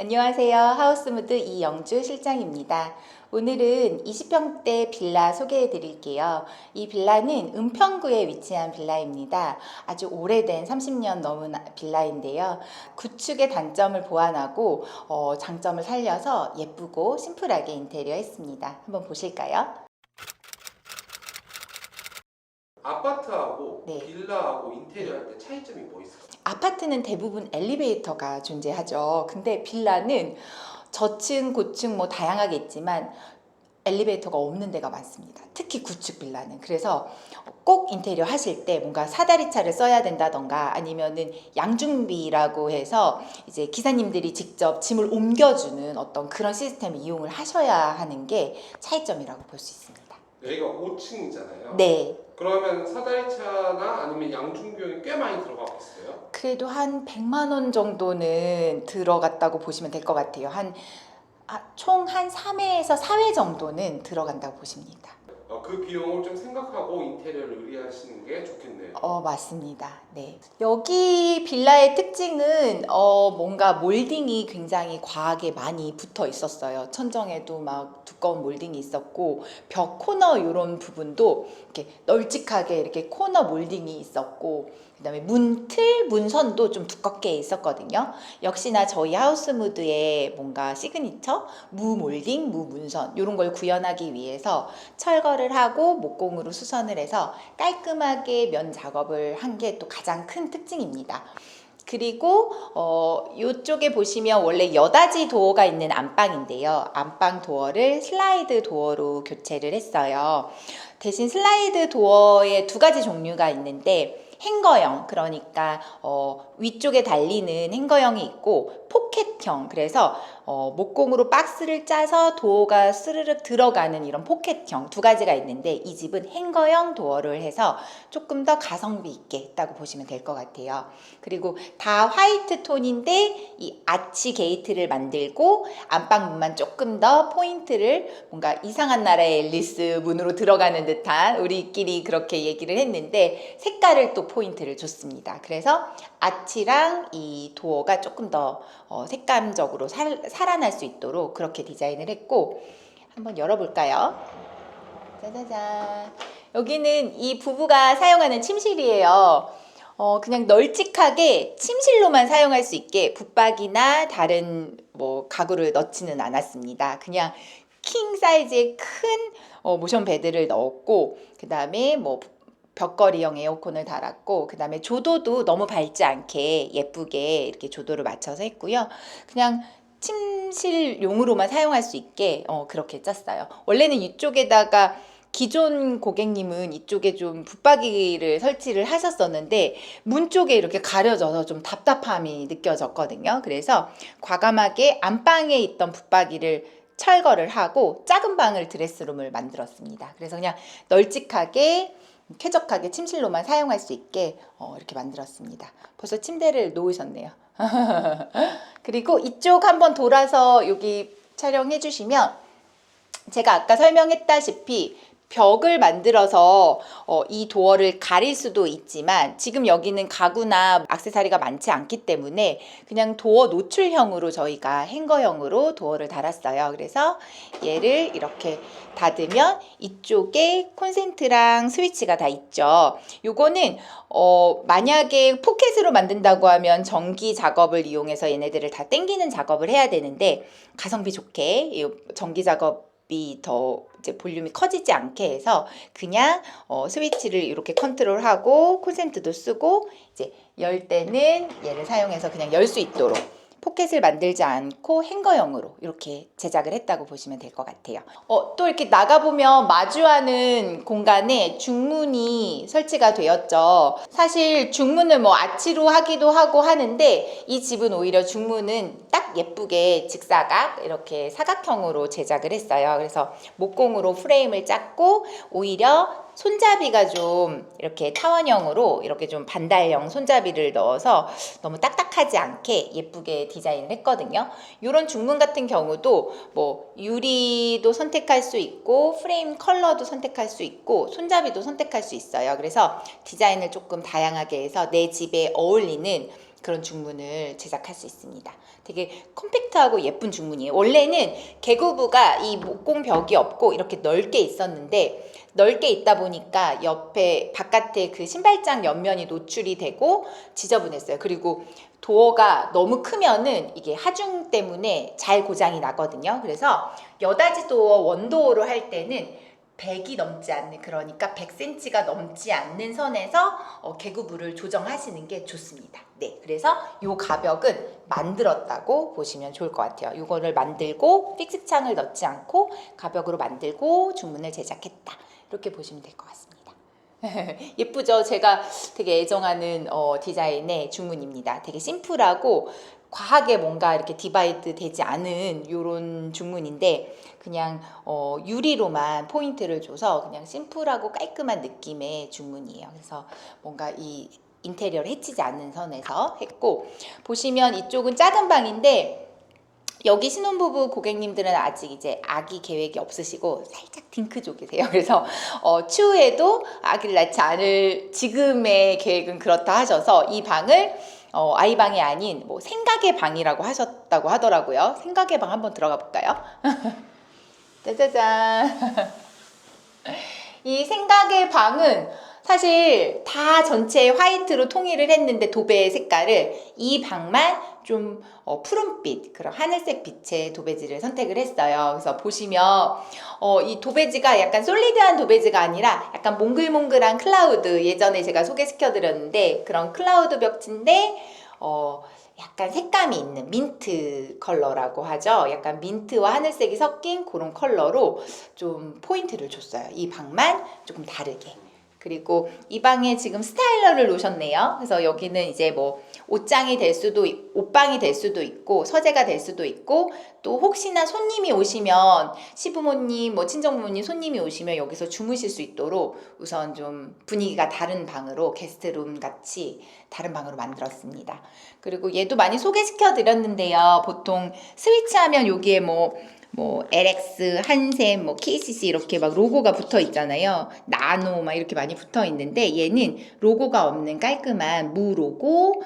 안녕하세요. 하우스무드 이영주 실장입니다. 오늘은 20평대 빌라 소개해 드릴게요. 이 빌라는 은평구에 위치한 빌라입니다. 아주 오래된 30년 넘은 빌라인데요. 구축의 단점을 보완하고 장점을 살려서 예쁘고 심플하게 인테리어 했습니다. 한번 보실까요? 아파트하고 네. 빌라하고 인테리어 할 때 차이점이 뭐 있어요? 아파트는 대부분 엘리베이터가 존재하죠. 근데 빌라는 저층, 고층 뭐 다양하게 있지만 엘리베이터가 없는 데가 많습니다. 특히 구축 빌라는. 그래서 꼭 인테리어 하실 때 뭔가 사다리차를 써야 된다던가 아니면은 양중비라고 해서 이제 기사님들이 직접 짐을 옮겨주는 어떤 그런 시스템을 이용을 하셔야 하는 게 차이점이라고 볼 수 있습니다. 여기가 5층이잖아요. 네. 그러면 사다리차나 아니면 양중 비용이 꽤 많이 들어가겠어요? 그래도 한 100만 원 정도는 들어갔다고 보시면 될 것 같아요. 총 한 3회에서 4회 정도는 들어간다고 보십니다. 그 비용을 좀 생각하고 인테리어를 의뢰하시는 게 좋겠네요. 맞습니다. 네. 여기 빌라의 특징은 뭔가 몰딩이 굉장히 과하게 많이 붙어 있었어요. 천정에도 막 두꺼운 몰딩이 있었고 벽 코너 이런 부분도 이렇게 널찍하게 이렇게 코너 몰딩이 있었고 그다음에 문틀, 문선도 좀 두껍게 있었거든요. 역시나 저희 하우스무드의 뭔가 시그니처 무 몰딩, 무 문선 이런 걸 구현하기 위해서 철거를 하고 목공으로 수선을 해서 깔끔하게 면 작업을 한 게 또 가장 큰 특징입니다. 그리고 이쪽에 보시면 원래 여닫이 도어가 있는 안방인데요. 안방 도어를 슬라이드 도어로 교체를 했어요. 대신 슬라이드 도어에 두 가지 종류가 있는데 행거형, 그러니까 위쪽에 달리는 행거형이 있고 포켓형, 그래서 목공으로 박스를 짜서 도어가 스르륵 들어가는 이런 포켓형 두 가지가 있는데 이 집은 행거형 도어를 해서 조금 더 가성비 있게 했다고 보시면 될 것 같아요. 그리고 다 화이트 톤인데 이 아치 게이트를 만들고 안방문만 조금 더 포인트를 뭔가 이상한 나라의 앨리스 문으로 들어가는 듯한 우리끼리 그렇게 얘기를 했는데 색깔을 또 포인트를 줬습니다. 그래서 아치랑 이 도어가 조금 더 색감적으로 살아날 수 있도록 그렇게 디자인을 했고 한번 열어볼까요? 짜자잔. 여기는 이 부부가 사용하는 침실이에요. 그냥 널찍하게 침실로만 사용할 수 있게 붙박이나 다른 뭐 가구를 넣지는 않았습니다. 그냥 킹 사이즈의 큰 모션 베드를 넣었고 그 다음에 뭐 벽걸이형 에어컨을 달았고 그 다음에 조도도 너무 밝지 않게 예쁘게 이렇게 조도를 맞춰서 했고요. 그냥 침실용으로만 사용할 수 있게 그렇게 짰어요. 원래는 이쪽에다가 기존 고객님은 이쪽에 좀 붙박이를 설치를 하셨었는데 문 쪽에 이렇게 가려져서 좀 답답함이 느껴졌거든요. 그래서 과감하게 안방에 있던 붙박이를 철거를 하고 작은 방을 드레스룸을 만들었습니다. 그래서 그냥 널찍하게 쾌적하게 침실로만 사용할 수 있게 이렇게 만들었습니다. 벌써 침대를 놓으셨네요. 그리고 이쪽 한번 돌아서 여기 촬영해 주시면 제가 아까 설명했다시피 벽을 만들어서 이 도어를 가릴 수도 있지만 지금 여기는 가구나 액세서리가 많지 않기 때문에 그냥 도어 노출형으로 저희가 행거형으로 도어를 달았어요. 그래서 얘를 이렇게 닫으면 이쪽에 콘센트랑 스위치가 다 있죠. 요거는 만약에 포켓으로 만든다고 하면 전기 작업을 이용해서 얘네들을 다 당기는 작업을 해야 되는데 가성비 좋게 전기 작업 더 이제 볼륨이 커지지 않게 해서 그냥 스위치를 이렇게 컨트롤하고 콘센트도 쓰고 이제 열 때는 얘를 사용해서 그냥 열 수 있도록 포켓을 만들지 않고 행거형으로 이렇게 제작을 했다고 보시면 될 것 같아요. 또 이렇게 나가보면 마주하는 공간에 중문이 설치가 되었죠. 사실 중문을 뭐 아치로 하기도 하고 하는데 이 집은 오히려 중문은 딱 예쁘게 직사각 이렇게 사각형으로 제작을 했어요. 그래서 목공으로 프레임을 짰고 오히려 손잡이가 좀 이렇게 타원형으로 이렇게 좀 반달형 손잡이를 넣어서 너무 딱딱하지 않게 예쁘게 디자인을 했거든요. 이런 중문 같은 경우도 뭐 유리도 선택할 수 있고 프레임 컬러도 선택할 수 있고 손잡이도 선택할 수 있어요. 그래서 디자인을 조금 다양하게 해서 내 집에 어울리는 그런 중문을 제작할 수 있습니다. 되게 컴팩트하고 예쁜 중문이에요. 원래는 개구부가 이 목공벽이 없고 이렇게 넓게 있었는데 넓게 있다 보니까 옆에 바깥에 그 신발장 옆면이 노출이 되고 지저분했어요. 그리고 도어가 너무 크면은 이게 하중 때문에 잘 고장이 나거든요. 그래서 여닫이 도어 원도어로 할 때는 100이 넘지 않는, 그러니까 100cm가 넘지 않는 선에서 개구부를 조정하시는 게 좋습니다. 네, 그래서 이 가벽은 만들었다고 보시면 좋을 것 같아요. 이거를 만들고 픽스 창을 넣지 않고 가벽으로 만들고 중문을 제작했다. 이렇게 보시면 될 것 같습니다. 예쁘죠? 제가 되게 애정하는 디자인의 중문입니다. 되게 심플하고 과하게 뭔가 이렇게 디바이드 되지 않은 이런 중문인데 그냥 유리로만 포인트를 줘서 그냥 심플하고 깔끔한 느낌의 중문이에요. 그래서 뭔가 이 인테리어를 해치지 않는 선에서 했고, 보시면 이쪽은 작은 방인데 여기 신혼부부 고객님들은 아직 이제 아기 계획이 없으시고 살짝 딩크족이세요. 그래서 추후에도 아기를 낳지 않을 지금의 계획은 그렇다 하셔서 이 방을 아이 방이 아닌 뭐 생각의 방이라고 하셨다고 하더라고요. 생각의 방 한번 들어가 볼까요? 짜자잔. 이 생각의 방은 사실 다 전체 화이트로 통일을 했는데 도배 색깔을 이 방만 좀 푸른빛, 그런 하늘색 빛의 도배지를 선택을 했어요. 그래서 보시면 이 도배지가 약간 솔리드한 도배지가 아니라 약간 몽글몽글한 클라우드, 예전에 제가 소개시켜 드렸는데 그런 클라우드 벽지인데 약간 색감이 있는 민트 컬러라고 하죠. 약간 민트와 하늘색이 섞인 그런 컬러로 좀 포인트를 줬어요. 이 방만 조금 다르게. 그리고 이 방에 지금 스타일러를 놓으셨네요. 그래서 여기는 이제 뭐 옷장이 될 수도, 옷방이 될 수도 있고 서재가 될 수도 있고, 또 혹시나 손님이 오시면 시부모님, 뭐 친정부모님 손님이 오시면 여기서 주무실 수 있도록 우선 좀 분위기가 다른 방으로, 게스트룸 같이 다른 방으로 만들었습니다. 그리고 얘도 많이 소개시켜 드렸는데요. 보통 스위치 하면 여기에 뭐 LX, 한샘, 뭐 KCC 이렇게 막 로고가 붙어 있잖아요. 나노 막 이렇게 많이 붙어 있는데 얘는 로고가 없는 깔끔한 무로고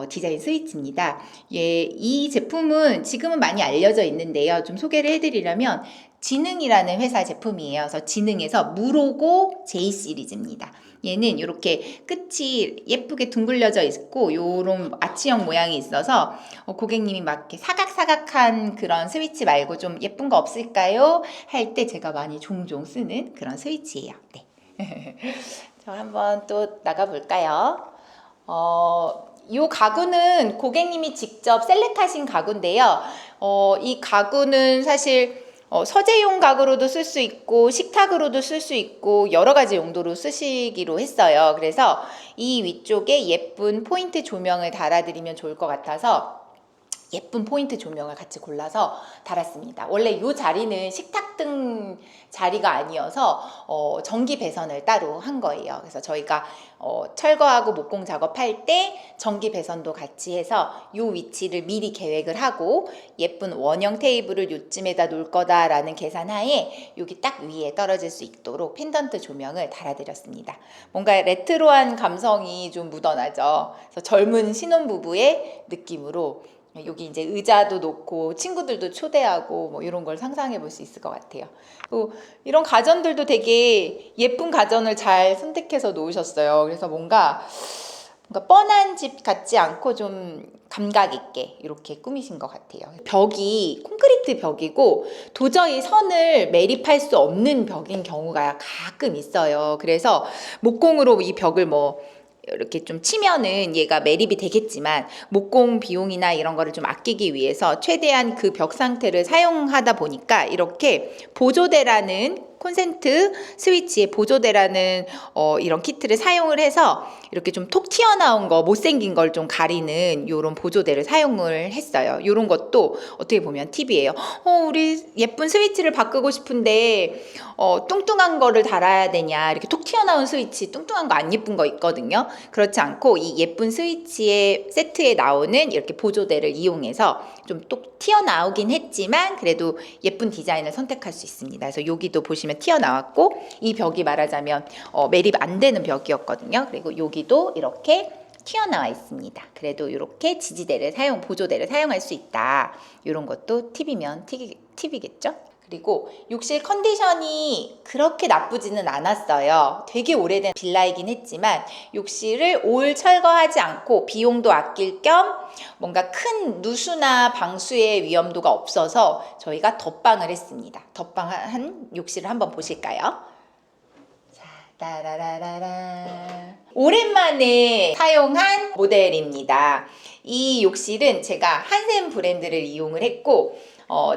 디자인 스위치입니다. 이 제품은 지금은 많이 알려져 있는데요. 좀 소개를 해드리려면 지능이라는 회사 제품이에요. 그래서 지능에서 무로고 J 시리즈입니다. 얘는 이렇게 끝이 예쁘게 둥글려져 있고 요런 아치형 모양이 있어서 고객님이 막 이렇게 사각사각한 그런 스위치 말고 좀 예쁜 거 없을까요? 할 때 제가 많이 종종 쓰는 그런 스위치예요. 네. 저 한번 또 나가볼까요? 이 가구는 고객님이 직접 셀렉하신 가구인데요. 이 가구는 사실 서재용 가구로도 쓸 수 있고 식탁으로도 쓸 수 있고 여러 가지 용도로 쓰시기로 했어요. 그래서 이 위쪽에 예쁜 포인트 조명을 달아드리면 좋을 것 같아서 예쁜 포인트 조명을 같이 골라서 달았습니다. 원래 이 자리는 식탁등 자리가 아니어서 전기 배선을 따로 한 거예요. 그래서 저희가 철거하고 목공 작업할 때 전기 배선도 같이 해서 이 위치를 미리 계획을 하고 예쁜 원형 테이블을 요쯤에다 놓을 거다라는 계산하에 여기 딱 위에 떨어질 수 있도록 펜던트 조명을 달아드렸습니다. 뭔가 레트로한 감성이 좀 묻어나죠. 그래서 젊은 신혼부부의 느낌으로 여기 이제 의자도 놓고 친구들도 초대하고 뭐 이런 걸 상상해 볼 수 있을 것 같아요. 또 이런 가전들도 되게 예쁜 가전을 잘 선택해서 놓으셨어요. 그래서 뭔가 뻔한 집 같지 않고 좀 감각 있게 이렇게 꾸미신 것 같아요. 벽이 콘크리트 벽이고 도저히 선을 매립할 수 없는 벽인 경우가 가끔 있어요. 그래서 목공으로 이 벽을 뭐 이렇게 좀 치면은 얘가 매립이 되겠지만 목공 비용이나 이런 거를 좀 아끼기 위해서 최대한 그 벽 상태를 사용하다 보니까 이렇게 보조대라는 콘센트 스위치에 보조대라는 이런 키트를 사용을 해서 이렇게 좀 톡 튀어나온 거, 못생긴 걸 좀 가리는 이런 보조대를 사용을 했어요. 이런 것도 어떻게 보면 팁이에요. 우리 예쁜 스위치를 바꾸고 싶은데 뚱뚱한 거를 달아야 되냐, 이렇게 톡 튀어나온 스위치, 뚱뚱한 거 안 예쁜 거 있거든요. 그렇지 않고 이 예쁜 스위치의 세트에 나오는 이렇게 보조대를 이용해서 좀 톡 튀어나오긴 했지만 그래도 예쁜 디자인을 선택할 수 있습니다. 그래서 여기도 보시면 튀어나왔고 이 벽이 말하자면 매립 안 되는 벽이었거든요. 그리고 여기도 이렇게 튀어나와 있습니다. 그래도 이렇게 보조대를 사용할 수 있다. 이런 것도 팁이겠죠? 그리고 욕실 컨디션이 그렇게 나쁘지는 않았어요. 되게 오래된 빌라이긴 했지만 욕실을 올 철거하지 않고 비용도 아낄 겸 뭔가 큰 누수나 방수의 위험도가 없어서 저희가 덧방을 했습니다. 덧방한 욕실을 한번 보실까요? 자, 따라라라라. 오랜만에 사용한 모델입니다. 이 욕실은 제가 한샘 브랜드를 이용을 했고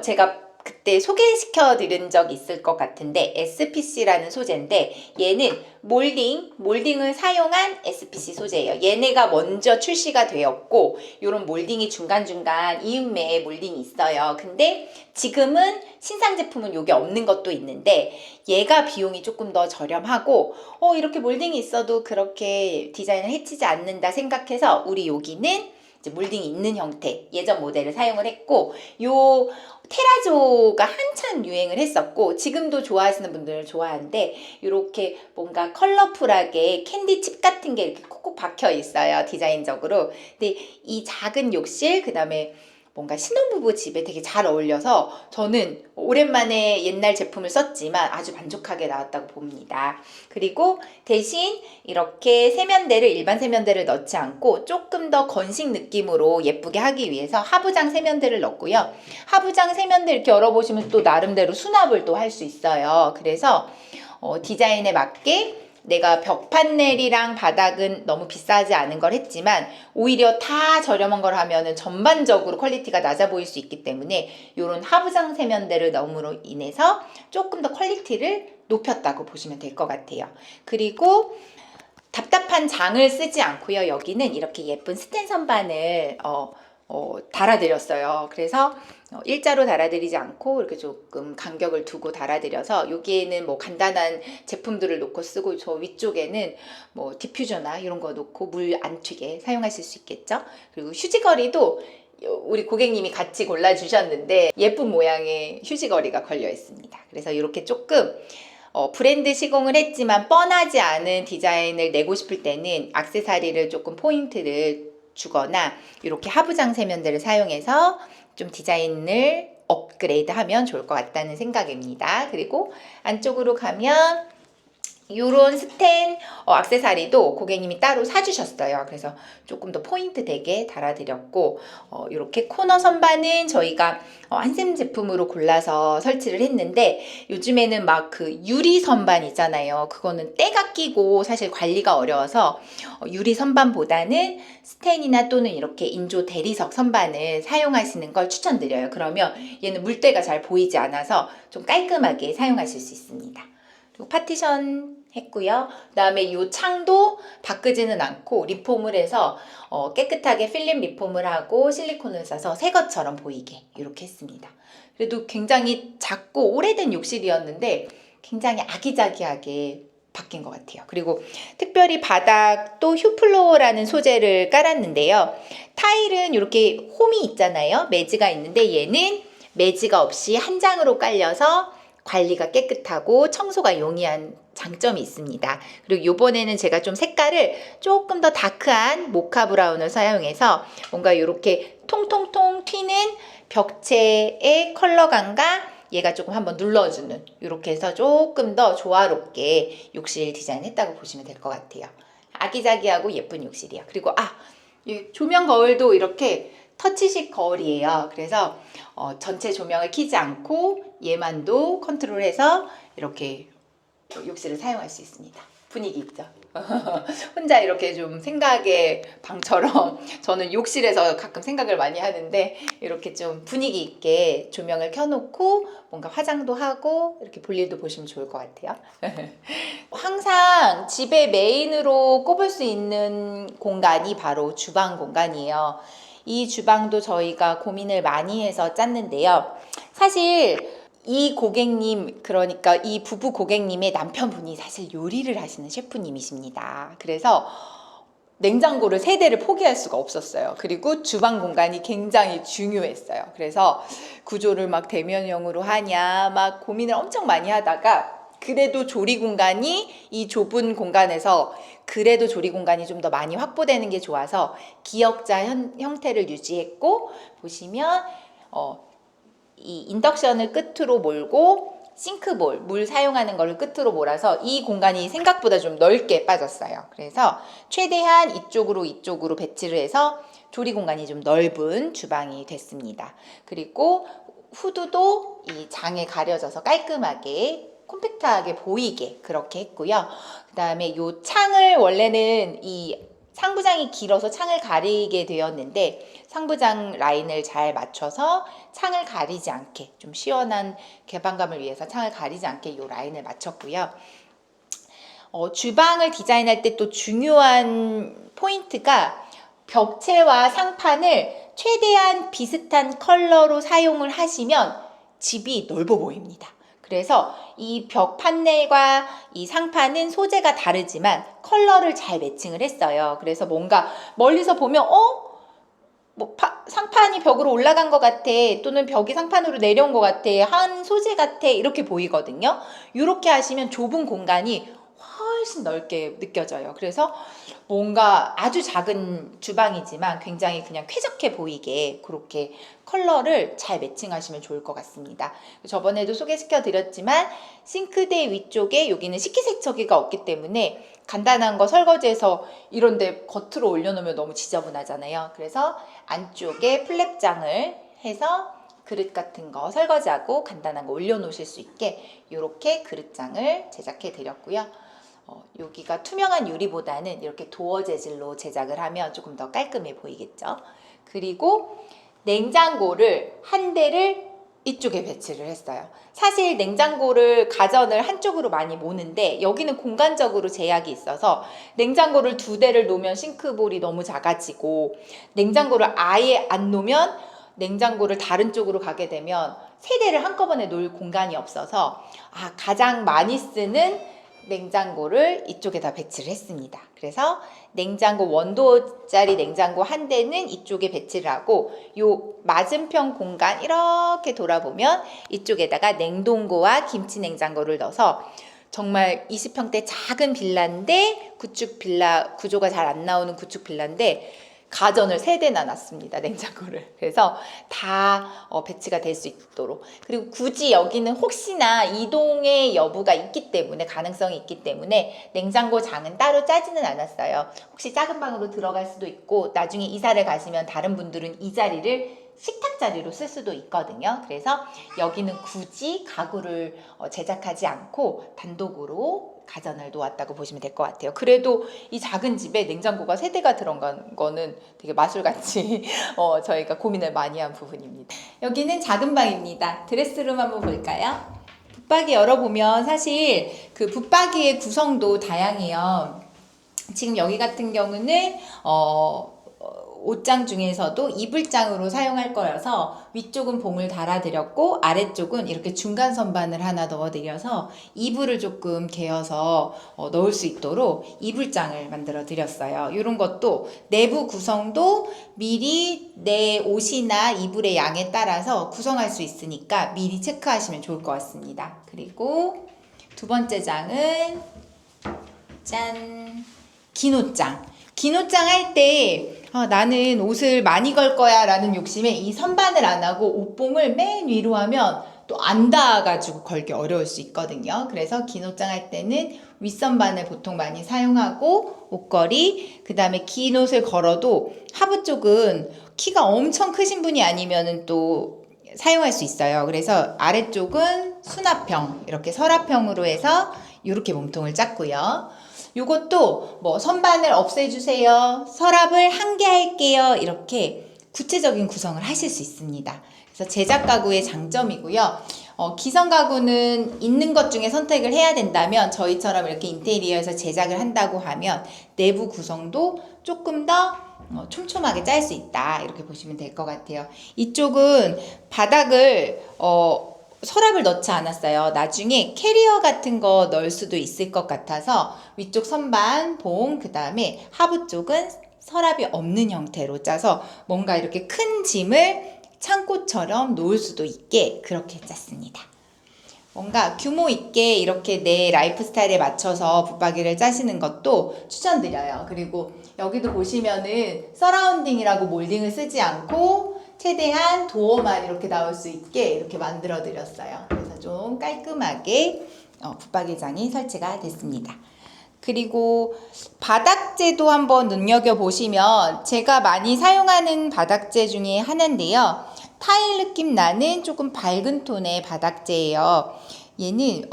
제가 그때 소개시켜 드린 적 있을 것 같은데 SPC라는 소재인데 얘는 몰딩을 사용한 SPC 소재예요. 얘네가 먼저 출시가 되었고 이런 몰딩이 중간중간 이음매에 몰딩이 있어요. 근데 지금은 신상 제품은 이게 없는 것도 있는데 얘가 비용이 조금 더 저렴하고 이렇게 몰딩이 있어도 그렇게 디자인을 해치지 않는다 생각해서 우리 여기는 이제 몰딩이 있는 형태 예전 모델을 사용을 했고 요 테라조가 한참 유행을 했었고 지금도 좋아하시는 분들은 좋아하는데 이렇게 뭔가 컬러풀하게 캔디칩 같은 게 이렇게 콕콕 박혀 있어요 디자인적으로. 근데 이 작은 욕실 그다음에 뭔가 신혼부부 집에 되게 잘 어울려서 저는 오랜만에 옛날 제품을 썼지만 아주 만족하게 나왔다고 봅니다. 그리고 대신 이렇게 일반 세면대를 넣지 않고 조금 더 건식 느낌으로 예쁘게 하기 위해서 하부장 세면대를 넣고요. 하부장 세면대 이렇게 열어보시면 또 나름대로 수납을 또 할 수 있어요. 그래서 디자인에 맞게 내가 벽 판넬이랑 바닥은 너무 비싸지 않은 걸 했지만 오히려 다 저렴한 걸 하면은 전반적으로 퀄리티가 낮아 보일 수 있기 때문에 이런 하부장 세면대를 넣음으로 인해서 조금 더 퀄리티를 높였다고 보시면 될 것 같아요. 그리고 답답한 장을 쓰지 않고요. 여기는 이렇게 예쁜 스텐 선반을 달아드렸어요. 그래서 일자로 달아드리지 않고 이렇게 조금 간격을 두고 달아드려서 여기에는 뭐 간단한 제품들을 놓고 쓰고 저 위쪽에는 뭐 디퓨저나 이런 거 놓고 물 안 튀게 사용하실 수 있겠죠. 그리고 휴지거리도 우리 고객님이 같이 골라주셨는데 예쁜 모양의 휴지거리가 걸려 있습니다. 그래서 이렇게 조금 브랜드 시공을 했지만 뻔하지 않은 디자인을 내고 싶을 때는 액세서리를 조금 포인트를 주거나 이렇게 하부장 세면대를 사용해서 좀 디자인을 업그레이드하면 좋을 것 같다는 생각입니다. 그리고 안쪽으로 가면 이런 스텐 액세서리도 고객님이 따로 사주셨어요. 그래서 조금 더 포인트 되게 달아드렸고 이렇게 코너 선반은 저희가 한샘 제품으로 골라서 설치를 했는데 요즘에는 막 그 유리 선반 있잖아요. 그거는 때가 끼고 사실 관리가 어려워서 유리 선반보다는 스텐이나 또는 이렇게 인조 대리석 선반을 사용하시는 걸 추천드려요. 그러면 얘는 물때가 잘 보이지 않아서 좀 깔끔하게 사용하실 수 있습니다. 그리고 파티션 했고요. 그다음에 이 창도 바꾸지는 않고 리폼을 해서 깨끗하게 필름 리폼을 하고 실리콘을 싸서 새 것처럼 보이게 이렇게 했습니다. 그래도 굉장히 작고 오래된 욕실이었는데 굉장히 아기자기하게 바뀐 것 같아요. 그리고 특별히 바닥도 휴플로어라는 소재를 깔았는데요. 타일은 이렇게 홈이 있잖아요. 매지가 있는데 얘는 매지가 없이 한 장으로 깔려서 관리가 깨끗하고 청소가 용이한 장점이 있습니다. 그리고 이번에는 제가 좀 색깔을 조금 더 다크한 모카 브라운을 사용해서 뭔가 이렇게 통통통 튀는 벽체의 컬러감과 얘가 조금 한번 눌러주는 이렇게 해서 조금 더 조화롭게 욕실 디자인했다고 보시면 될 것 같아요. 아기자기하고 예쁜 욕실이야. 그리고 이 조명 거울도 이렇게 터치식 거울이에요. 그래서 전체 조명을 켜지 않고 얘만도 컨트롤해서 이렇게 욕실을 사용할 수 있습니다. 분위기 있죠? 혼자 이렇게 좀 생각의 방처럼 저는 욕실에서 가끔 생각을 많이 하는데 이렇게 좀 분위기 있게 조명을 켜놓고 뭔가 화장도 하고 이렇게 볼 일도 보시면 좋을 것 같아요. 항상 집의 메인으로 꼽을 수 있는 공간이 바로 주방 공간이에요. 이 주방도 저희가 고민을 많이 해서 짰는데요. 사실 이 고객님, 그러니까 이 부부 고객님의 남편분이 사실 요리를 하시는 셰프님이십니다. 그래서 냉장고를 3대를 포기할 수가 없었어요. 그리고 주방 공간이 굉장히 중요했어요. 그래서 구조를 막 대면형으로 하냐 막 고민을 엄청 많이 하다가 그래도 조리 공간이 이 좁은 공간에서 그래도 조리 공간이 좀 더 많이 확보되는 게 좋아서 기역자 형태를 유지했고, 보시면 이 인덕션을 끝으로 몰고 싱크볼, 물 사용하는 거를 끝으로 몰아서 이 공간이 생각보다 좀 넓게 빠졌어요. 그래서 최대한 이쪽으로 배치를 해서 조리 공간이 좀 넓은 주방이 됐습니다. 그리고 후드도 이 장에 가려져서 깔끔하게 콤팩트하게 보이게 그렇게 했고요. 그 다음에 요 창을 원래는 이 상부장이 길어서 창을 가리게 되었는데 상부장 라인을 잘 맞춰서 창을 가리지 않게 좀 시원한 개방감을 위해서 창을 가리지 않게 이 라인을 맞췄고요. 주방을 디자인할 때 또 중요한 포인트가 벽체와 상판을 최대한 비슷한 컬러로 사용을 하시면 집이 넓어 보입니다. 그래서 이 벽 판넬과 이 상판은 소재가 다르지만 컬러를 잘 매칭을 했어요. 그래서 뭔가 멀리서 보면 상판이 벽으로 올라간 것 같아, 또는 벽이 상판으로 내려온 것 같아, 한 소재 같아, 이렇게 보이거든요. 이렇게 하시면 좁은 공간이 훨씬 넓게 느껴져요. 그래서 뭔가 아주 작은 주방이지만 굉장히 그냥 쾌적해 보이게 그렇게 컬러를 잘 매칭하시면 좋을 것 같습니다. 저번에도 소개시켜 드렸지만 싱크대 위쪽에 여기는 식기세척기가 없기 때문에 간단한 거 설거지해서 이런데 겉으로 올려놓으면 너무 지저분하잖아요. 그래서 안쪽에 플랩장을 해서 그릇 같은 거 설거지하고 간단한 거 올려놓으실 수 있게 이렇게 그릇장을 제작해 드렸고요. 여기가 투명한 유리보다는 이렇게 도어 재질로 제작을 하면 조금 더 깔끔해 보이겠죠. 그리고 냉장고를 한 대를 이쪽에 배치를 했어요. 사실 냉장고를 가전을 한쪽으로 많이 모는데 여기는 공간적으로 제약이 있어서 냉장고를 두 대를 놓으면 싱크볼이 너무 작아지고, 냉장고를 아예 안 놓으면 냉장고를 다른 쪽으로 가게 되면 세 대를 한꺼번에 놓을 공간이 없어서 가장 많이 쓰는 냉장고를 이쪽에다 배치를 했습니다. 그래서 냉장고 원도짜리 냉장고 한 대는 이쪽에 배치를 하고, 요 맞은편 공간 이렇게 돌아보면 이쪽에다가 냉동고와 김치 냉장고를 넣어서 정말 20평대 작은 빌라인데, 구축 빌라 구조가 잘 안 나오는 구축 빌라인데 가전을 세 대나 놨습니다. 냉장고를. 그래서 다 배치가 될 수 있도록. 그리고 굳이 여기는 혹시나 이동의 여부가 있기 때문에, 가능성이 있기 때문에 냉장고 장은 따로 짜지는 않았어요. 혹시 작은 방으로 들어갈 수도 있고 나중에 이사를 가시면 다른 분들은 이 자리를 식탁 자리로 쓸 수도 있거든요. 그래서 여기는 굳이 가구를 제작하지 않고 단독으로 가전을 놓았다고 보시면 될 것 같아요. 그래도 이 작은 집에 냉장고가 세 대가 들어간 거는 되게 마술같이 저희가 고민을 많이 한 부분입니다. 여기는 작은 방입니다. 드레스룸 한번 볼까요? 붙박이 열어보면 사실 그 붙박이의 구성도 다양해요. 지금 여기 같은 경우는 옷장 중에서도 이불장으로 사용할 거여서 위쪽은 봉을 달아드렸고 아래쪽은 이렇게 중간 선반을 하나 넣어드려서 이불을 조금 개어서 넣을 수 있도록 이불장을 만들어 드렸어요. 이런 것도 내부 구성도 미리 내 옷이나 이불의 양에 따라서 구성할 수 있으니까 미리 체크하시면 좋을 것 같습니다. 그리고 두 번째 장은 짠! 긴 옷장. 긴 옷장 할 때 나는 옷을 많이 걸 거야 라는 욕심에 이 선반을 안 하고 옷봉을 맨 위로 하면 또 안 닿아가지고 걸기 어려울 수 있거든요. 그래서 긴 옷장 할 때는 윗선반을 보통 많이 사용하고 옷걸이, 그 다음에 긴 옷을 걸어도 하부 쪽은 키가 엄청 크신 분이 아니면은 또 사용할 수 있어요. 그래서 아래쪽은 수납형, 이렇게 서랍형으로 해서 이렇게 몸통을 짰고요. 요것도 뭐 선반을 없애주세요, 서랍을 한 개 할게요, 이렇게 구체적인 구성을 하실 수 있습니다. 그래서 제작 가구의 장점이고요. 기성 가구는 있는 것 중에 선택을 해야 된다면 저희처럼 이렇게 인테리어에서 제작을 한다고 하면 내부 구성도 조금 더 촘촘하게 짤 수 있다, 이렇게 보시면 될 것 같아요. 이쪽은 바닥을 서랍을 넣지 않았어요. 나중에 캐리어 같은 거 넣을 수도 있을 것 같아서 위쪽 선반, 봉, 그 다음에 하부 쪽은 서랍이 없는 형태로 짜서 뭔가 이렇게 큰 짐을 창고처럼 놓을 수도 있게 그렇게 짰습니다. 뭔가 규모 있게 이렇게 내 라이프 스타일에 맞춰서 붙박이를 짜시는 것도 추천드려요. 그리고 여기도 보시면은 서라운딩이라고 몰딩을 쓰지 않고 최대한 도어만 이렇게 나올 수 있게 이렇게 만들어 드렸어요. 그래서 좀 깔끔하게 붙박이장이 설치가 됐습니다. 그리고 바닥재도 한번 눈여겨보시면 제가 많이 사용하는 바닥재 중에 하나인데요. 타일 느낌 나는 조금 밝은 톤의 바닥재예요. 얘는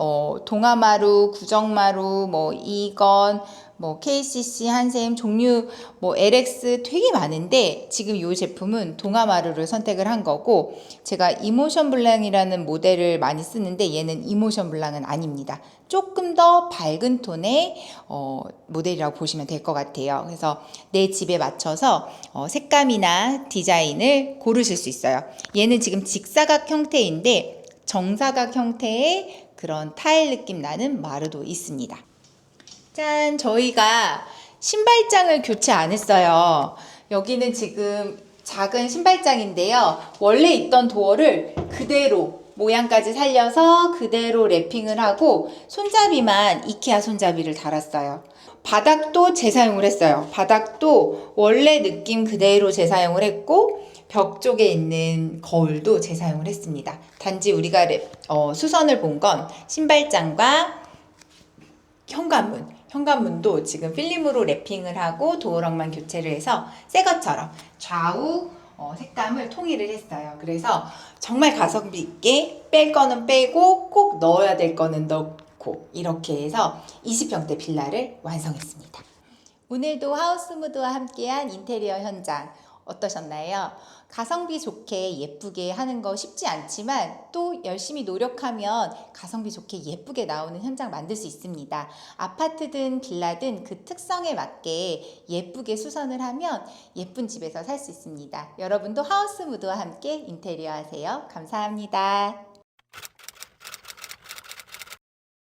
동아마루, 구정마루, 뭐 이건, 뭐 KCC, 한샘 종류 뭐 LX 되게 많은데 지금 이 제품은 동아마루를 선택을 한 거고 제가 이모션 블랑이라는 모델을 많이 쓰는데 얘는 이모션 블랑은 아닙니다. 조금 더 밝은 톤의 모델이라고 보시면 될 것 같아요. 그래서 내 집에 맞춰서 색감이나 디자인을 고르실 수 있어요. 얘는 지금 직사각 형태인데 정사각 형태의 그런 타일 느낌 나는 마루도 있습니다. 짠! 저희가 신발장을 교체 안 했어요. 여기는 지금 작은 신발장인데요. 원래 있던 도어를 그대로 모양까지 살려서 그대로 랩핑을 하고 손잡이만 이케아 손잡이를 달았어요. 바닥도 재사용을 했어요. 바닥도 원래 느낌 그대로 재사용을 했고 벽 쪽에 있는 거울도 재사용을 했습니다. 단지 우리가 수선을 본 건 신발장과 현관문도 지금 필름으로 랩핑을 하고 도어락만 교체를 해서 새 것처럼 좌우 색감을 통일을 했어요. 그래서 정말 가성비 있게 뺄 거는 빼고 꼭 넣어야 될 거는 넣고 이렇게 해서 20평대 빌라를 완성했습니다. 오늘도 하우스무드와 함께한 인테리어 현장 어떠셨나요? 가성비 좋게 예쁘게 하는 거 쉽지 않지만 또 열심히 노력하면 가성비 좋게 예쁘게 나오는 현장 만들 수 있습니다. 아파트든 빌라든 그 특성에 맞게 예쁘게 수선을 하면 예쁜 집에서 살 수 있습니다. 여러분도 하우스무드와 함께 인테리어 하세요. 감사합니다.